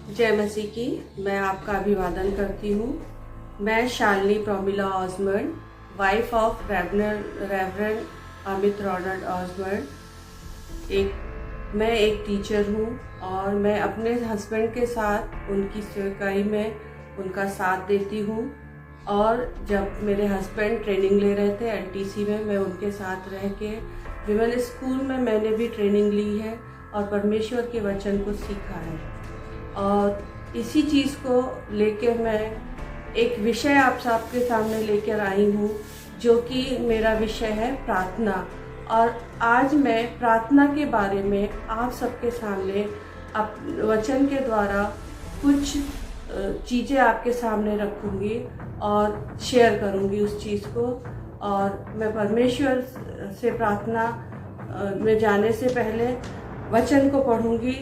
जय मसीह की। मैं आपका अभिवादन करती हूँ। मैं Shalini Promila Osborne, wife of reverend Amit Ronald Osborne. मैं एक टीचर हूँ और मैं अपने हस्बैंड के साथ उनकी सेवकाई में उनका साथ देती हूँ। और जब मेरे हस्बैंड ट्रेनिंग ले रहे थे एलटीसी में, मैं उनके साथ रह के विमेन स्कूल में मैंने भी ट्रेनिंग ली है और परमेश्वर के वचन को सीखा है। और इसी चीज़ को लेके मैं एक विषय आप सबके सामने लेकर आई हूँ, जो कि मेरा विषय है प्रार्थना। और आज मैं प्रार्थना के बारे में आप सबके सामने वचन के द्वारा कुछ चीज़ें आपके सामने रखूँगी और शेयर करूँगी उस चीज़ को। और मैं परमेश्वर से प्रार्थना में जाने से पहले वचन को पढ़ूँगी।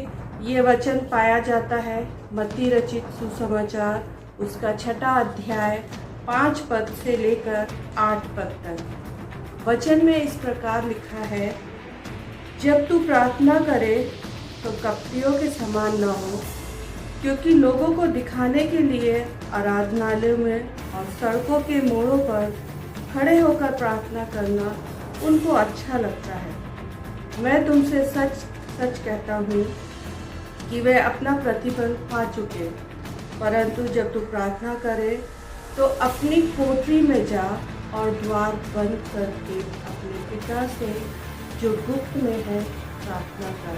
ये वचन पाया जाता है मत्ती रचित सुसमाचार, उसका 6 अध्याय 5 पद से लेकर 8 पद तक। वचन में इस प्रकार लिखा है, जब तू प्रार्थना करे तो कपटियों के समान न हो, क्योंकि लोगों को दिखाने के लिए आराधनालयों में और सड़कों के मोड़ों पर खड़े होकर प्रार्थना करना उनको अच्छा लगता है। मैं तुमसे सच सच कहता हूँ कि वे अपना प्रतिफल पा चुके। परंतु जब तू प्रार्थना करे तो अपनी कोठरी में जा और द्वार बंद करके अपने पिता से जो गुप्त में है प्रार्थना कर।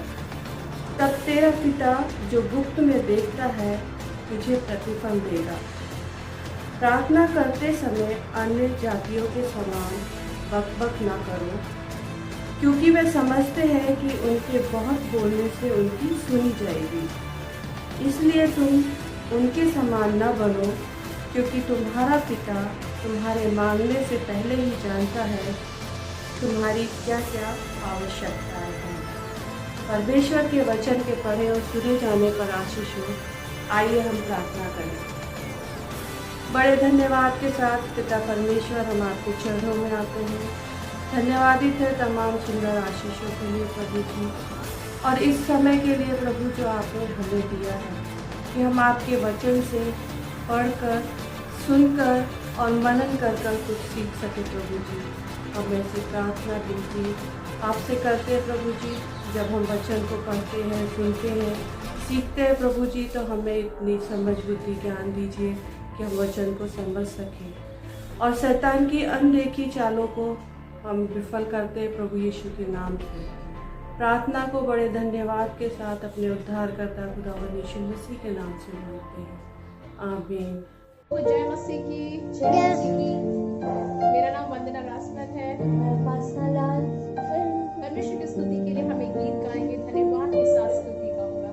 तब तेरा पिता जो गुप्त में देखता है तुझे प्रतिफल देगा। प्रार्थना करते समय अन्य जातियों के समान बकबक ना करो, क्योंकि वे समझते हैं कि उनके बहुत बोलने से उनकी सुनी जाएगी। इसलिए तुम उनके समान न बनो, क्योंकि तुम्हारा पिता तुम्हारे मांगने से पहले ही जानता है तुम्हारी क्या क्या आवश्यकताएं हैं। परमेश्वर के वचन के पढ़े और सुने जाने पर आशीष हो। आइए हम प्रार्थना करें। बड़े धन्यवाद के साथ पिता परमेश्वर, हम आपके चरणों में आते हैं। धन्यवादित है तमाम सुंदर आशीषों के लिए प्रभु जी, और इस समय के लिए प्रभु जो आपने हमें दिया है कि हम आपके वचन से पढ़कर, सुनकर और मनन कर कुछ सीख सके। प्रभु जी, हम ऐसी प्रार्थना विनती आपसे करते हैं प्रभु जी। जब हम वचन को पढ़ते हैं, सुनते हैं, सीखते हैं प्रभु जी, तो हमें इतनी समझ बुद्धि ज्ञान दीजिए कि हम वचन को समझ सकें और शैतान की अनदेखी चालों को हम विफल करते हैं प्रभु यीशु के नाम से। प्रार्थना को बड़े धन्यवाद के साथ अपने उद्धारकर्ता खुदावंद यीशु मसीह के नाम से मांगते हैं, आमीन। जय मसीह की। जय मसीह की। मेरा नाम वंदना रासमत है। परमेश्वर की स्तुति के लिए हम एक गीत गाएंगे। धन्यवाद के साथ स्तुति गाऊंगा।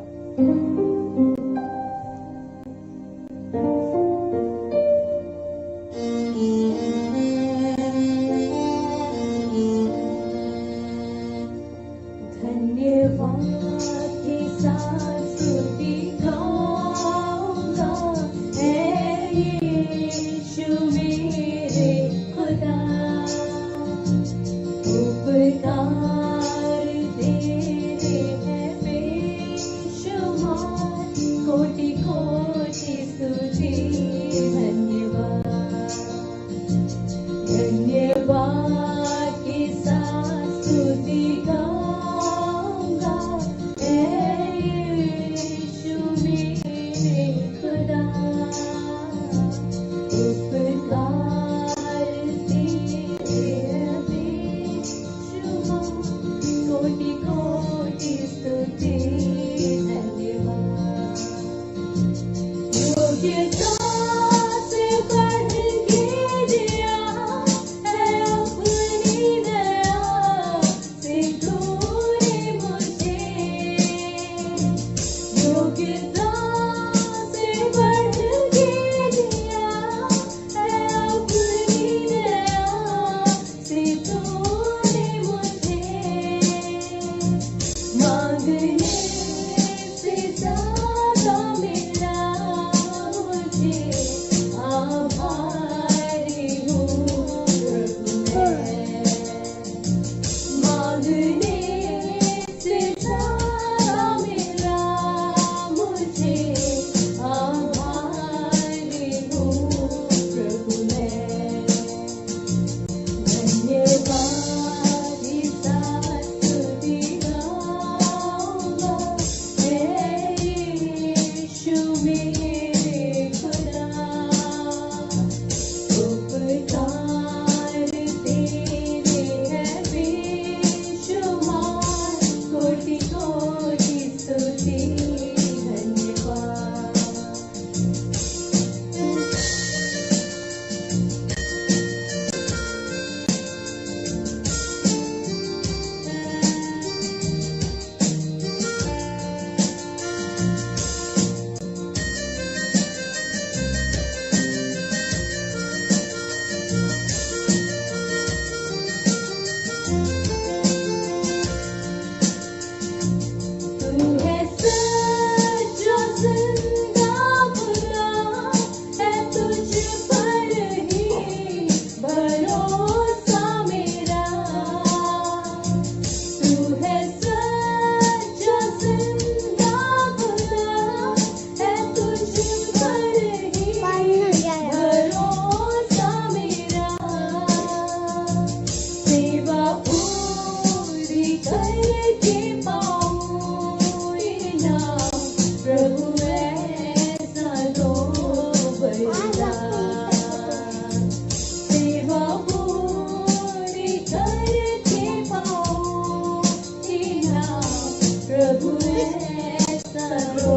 प्रभु ऐसा हो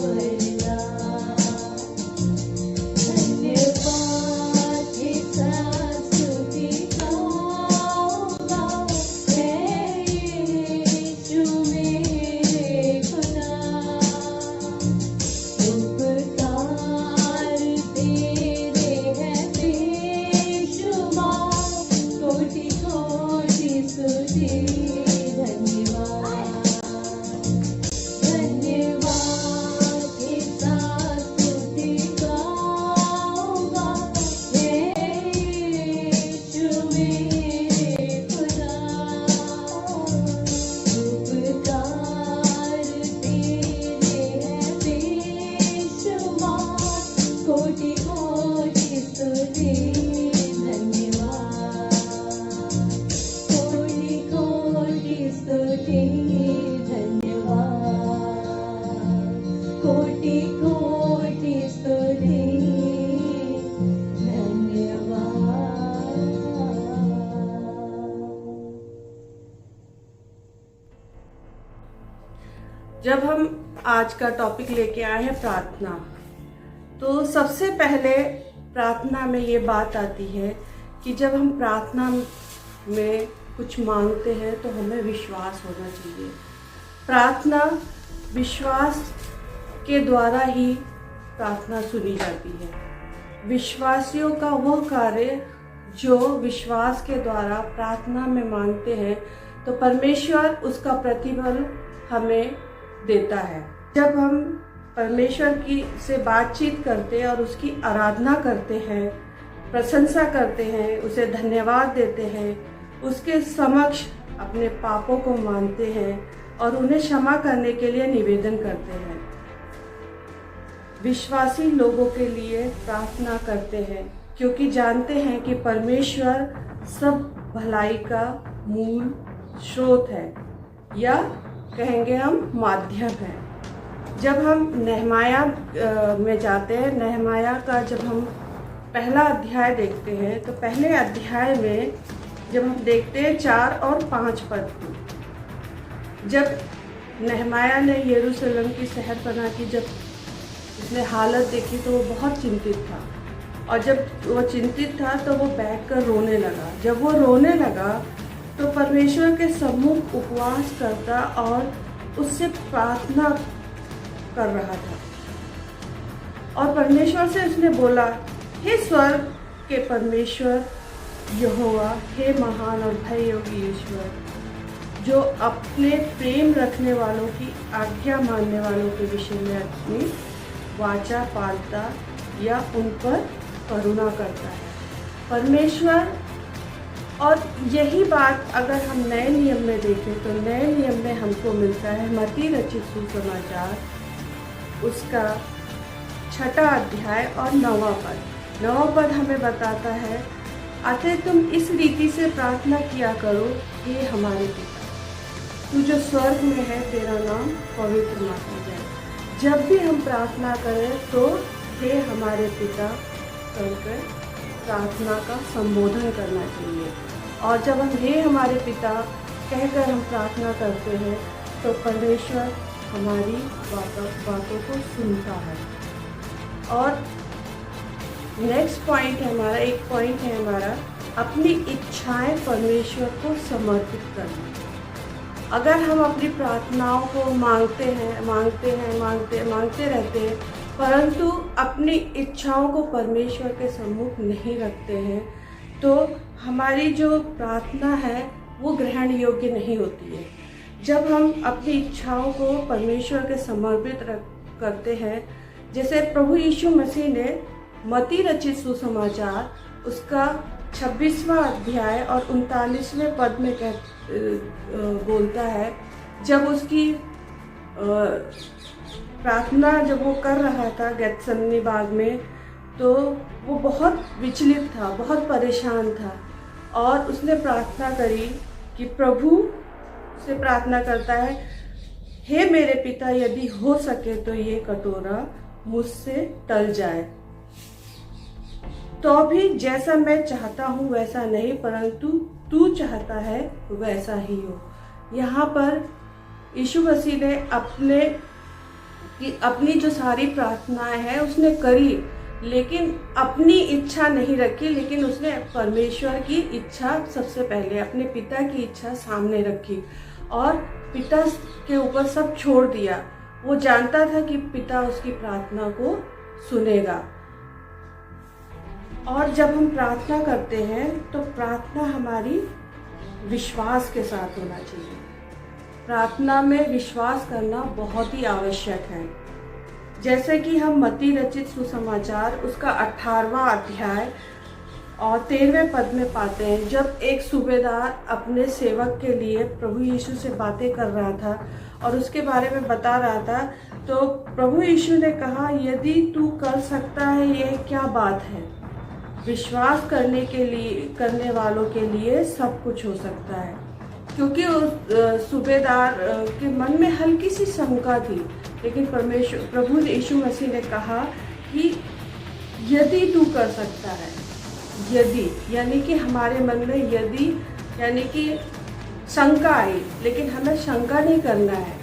वरना। धन्यवाद के साथ स्तुति गाऊंगा, हे यीशु मेरे खुदा। उपकार तेरे हैं बेशुमार, कोटि कोटि स्तुति धन्यवाद। धन्यवाद के साथ स्तुति गाऊंगा, हे यीशु मेरे खुदा। उपकार तेरे हैं बेशुमार, कोटि कोटि स्तुति धन्यवाद। कोटि कोटि स्तुति धन्यवाद। कोटि कोटि स्तुति धन्यवाद। जब हम आज का टॉपिक लेके आए हैं प्रार्थना, तो सबसे पहले प्रार्थना में ये बात आती है कि जब हम प्रार्थना में कुछ मांगते हैं तो हमें विश्वास होना चाहिए। प्रार्थना विश्वास के द्वारा ही प्रार्थना सुनी जाती है। विश्वासियों का वह कार्य जो विश्वास के द्वारा प्रार्थना में मांगते हैं, तो परमेश्वर उसका प्रतिफल हमें देता है। जब हम परमेश्वर की से बातचीत करते हैं और उसकी आराधना करते हैं, प्रशंसा करते हैं, उसे धन्यवाद देते हैं, उसके समक्ष अपने पापों को मानते हैं और उन्हें क्षमा करने के लिए निवेदन करते हैं। विश्वासी लोगों के लिए प्रार्थना करते हैं क्योंकि जानते हैं कि परमेश्वर सब भलाई का मूल स्रोत है, या कहेंगे हम माध्यम है। जब हम नहमाया में जाते हैं, नहमाया का जब हम पहला अध्याय देखते हैं, तो पहले अध्याय में जब हम देखते हैं 4 और 5 पद को, जब नहमाया ने यरूशलेम की शहरपनाह की जब उसने हालत देखी तो वो बहुत चिंतित था, और जब वो चिंतित था तो वो बैठकर रोने लगा। जब वो रोने लगा तो परमेश्वर के सम्मुख उपवास करता और उससे प्रार्थना कर रहा था, और परमेश्वर से उसने बोला, हे स्वर्ग के परमेश्वर यहोवा, हे महान और भय योगी ईश्वर, जो अपने प्रेम रखने वालों की आज्ञा मानने वालों के विषय में अपनी वाचा पालता या उन पर करुणा करता है। परमेश्वर, और यही बात अगर हम नए नियम में देखें तो नए नियम में हमको मिलता है मत्ती रचित सुसमाचार, उसका 6 अध्याय और 9 पद। 9 पद हमें बताता है, अतः तुम इस रीति से प्रार्थना किया करो, हे हमारे पिता, तू जो स्वर्ग में है, तेरा नाम पवित्र माना जाए। जब भी हम प्रार्थना करें तो हे हमारे पिता कहकर प्रार्थना का संबोधन करना चाहिए, और जब हम हे हमारे पिता कहकर हम प्रार्थना करते हैं तो परमेश्वर हमारी बातों को सुनता है। और नेक्स्ट पॉइंट है हमारा, एक पॉइंट है हमारा, अपनी इच्छाएं परमेश्वर को समर्पित करना। अगर हम अपनी प्रार्थनाओं को मांगते रहते हैं, परंतु अपनी इच्छाओं को परमेश्वर के सम्मुख नहीं रखते हैं, तो हमारी जो प्रार्थना है वो ग्रहण योग्य नहीं होती है। जब हम अपनी इच्छाओं को परमेश्वर के समर्पित करते हैं, जैसे प्रभु यीशु मसीह ने मत्ती रचित सुसमाचार उसका 26वां अध्याय और 39वें पद में बोलता है, जब उसकी प्रार्थना जब वो कर रहा था गेत्सेमनी बाग में, तो वो बहुत विचलित था, बहुत परेशान था, और उसने प्रार्थना करी कि प्रभु से प्रार्थना करता है, हे मेरे पिता, यदि हो सके तो ये कटोरा मुझसे टल जाए, तो भी जैसा मैं चाहता हूँ वैसा नहीं, परंतु तू चाहता है वैसा ही हो। यहाँ पर यीशु मसीह ने अपनी जो सारी प्रार्थनाएं हैं उसने करी, लेकिन अपनी इच्छा नहीं रखी, लेकिन उसने परमेश्वर की इच्छा सबसे पहले, अपने पिता की इच्छा सामने रखी और पिता के ऊपर सब छोड़ दिया। वो जानता था कि पिता उसकी प्रार्थना को सुनेगा। और जब हम प्रार्थना करते हैं तो प्रार्थना हमारी विश्वास के साथ होना चाहिए। प्रार्थना में विश्वास करना बहुत ही आवश्यक है। जैसे कि हम मत्ती रचित सुसमाचार उसका 18वां अध्याय और 13वें पद में पाते हैं, जब एक सूबेदार अपने सेवक के लिए प्रभु यीशु से बातें कर रहा था और उसके बारे में बता रहा था, तो प्रभु यीशु ने कहा, यदि तू कर सकता है यह क्या बात है। विश्वास करने वालों के लिए सब कुछ हो सकता है। क्योंकि उस सूबेदार के मन में हल्की सी शंका थी, लेकिन प्रभु यीशु मसीह ने कहा कि यदि तू कर सकता है। यदि यानी कि हमारे मन में यदि यानी कि शंका आई, लेकिन हमें शंका नहीं करना है।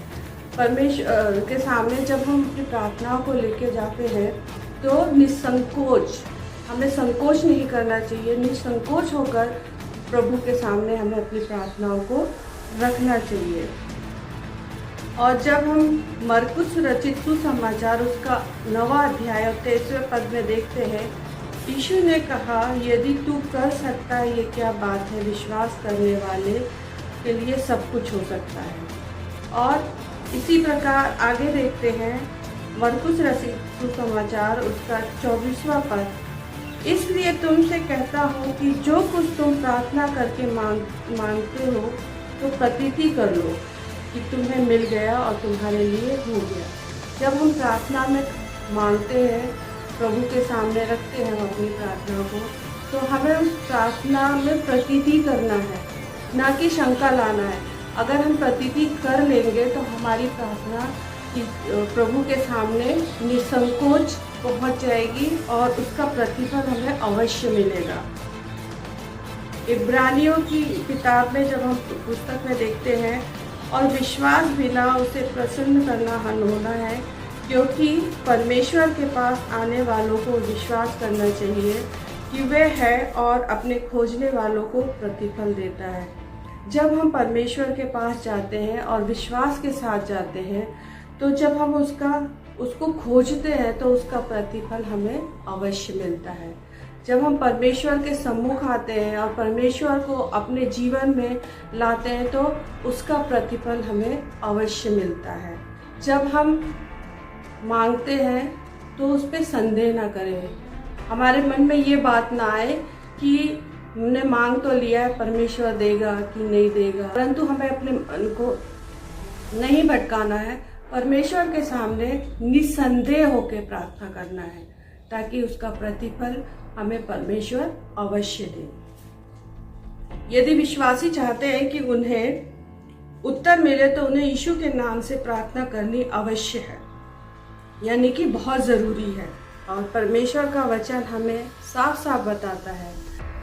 परमेश्वर के सामने जब हम अपनी प्रार्थनाओं को लेके जाते हैं तो निसंकोच, हमें संकोच नहीं करना चाहिए। निसंकोच होकर प्रभु के सामने हमें अपनी प्रार्थनाओं को रखना चाहिए। और जब हम मरकुस रचित सुसमाचार उसका 9वां अध्याय और 23वें पद में देखते हैं, यीशु ने कहा, यदि तू कर सकता है ये क्या बात है। विश्वास करने वाले के लिए सब कुछ हो सकता है। और इसी प्रकार आगे देखते हैं मरकुस रचित सुसमाचार उसका 24वां पद, इसलिए तुमसे कहता हूँ कि जो कुछ तुम प्रार्थना करके मांगते हो तो प्रतीति कर लो कि तुम्हें मिल गया और तुम्हारे लिए हो गया। जब हम प्रार्थना में मांगते हैं, प्रभु के सामने रखते हैं अपनी प्रार्थना को, तो हमें उस प्रार्थना में प्रतीति करना है, ना कि शंका लाना है। अगर हम प्रतीति कर लेंगे तो हमारी प्रार्थना प्रभु के सामने निसंकोच पहुंच जाएगी और उसका प्रतिफल हमें अवश्य मिलेगा। इब्रानियों की किताब में जब हम पुस्तक में देखते हैं, और विश्वास बिना उसे प्रसन्न करना अनहोना है, क्योंकि परमेश्वर के पास आने वालों को विश्वास करना चाहिए कि वे है और अपने खोजने वालों को प्रतिफल देता है। जब हम परमेश्वर के पास जाते हैं और विश्वास के साथ जाते हैं, तो जब हम उसको खोजते हैं तो उसका प्रतिफल हमें अवश्य मिलता है। जब हम परमेश्वर के सम्मुख आते हैं और परमेश्वर को अपने जीवन में लाते हैं तो उसका प्रतिफल हमें अवश्य मिलता है। जब हम मांगते हैं तो उस पर संदेह ना करें। हमारे मन में ये बात ना आए कि हमने मांग तो लिया है, परमेश्वर देगा कि नहीं देगा, परंतु हमें अपने मन को नहीं भटकाना है। परमेश्वर के सामने निसंदेह होकर प्रार्थना करना है, ताकि उसका प्रतिफल हमें परमेश्वर अवश्य दे। यदि विश्वासी चाहते हैं कि उन्हें उत्तर मिले तो उन्हें यीशु के नाम से प्रार्थना करनी अवश्य है, यानी कि बहुत ज़रूरी है। और परमेश्वर का वचन हमें साफ साफ बताता है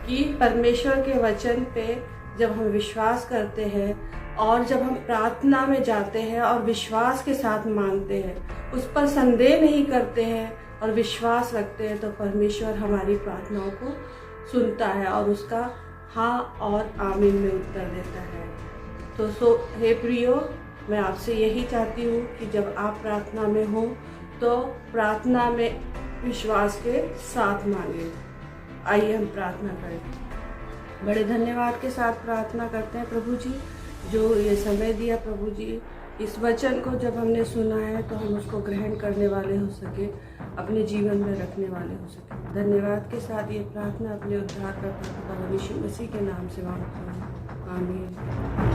कि परमेश्वर के वचन पे जब हम विश्वास करते हैं और जब हम प्रार्थना में जाते हैं और विश्वास के साथ मांगते हैं, उस पर संदेह नहीं करते हैं और विश्वास रखते हैं, तो परमेश्वर हमारी प्रार्थनाओं को सुनता है और उसका हाँ और आमीन में उत्तर देता है। तो हे प्रियो, मैं आपसे यही चाहती हूँ कि जब आप प्रार्थना में हो तो प्रार्थना में विश्वास के साथ मांगे। आइए हम प्रार्थना करें। बड़े धन्यवाद के साथ प्रार्थना करते हैं प्रभु जी, जो ये समय दिया प्रभु जी। इस वचन को जब हमने सुना है तो हम उसको ग्रहण करने वाले हो सके, अपने जीवन में रखने वाले हो सके। धन्यवाद के साथ ये प्रार्थना अपने उद्धारकर्ता यीशु मसीह के नाम से मांगते हैं, आमीन।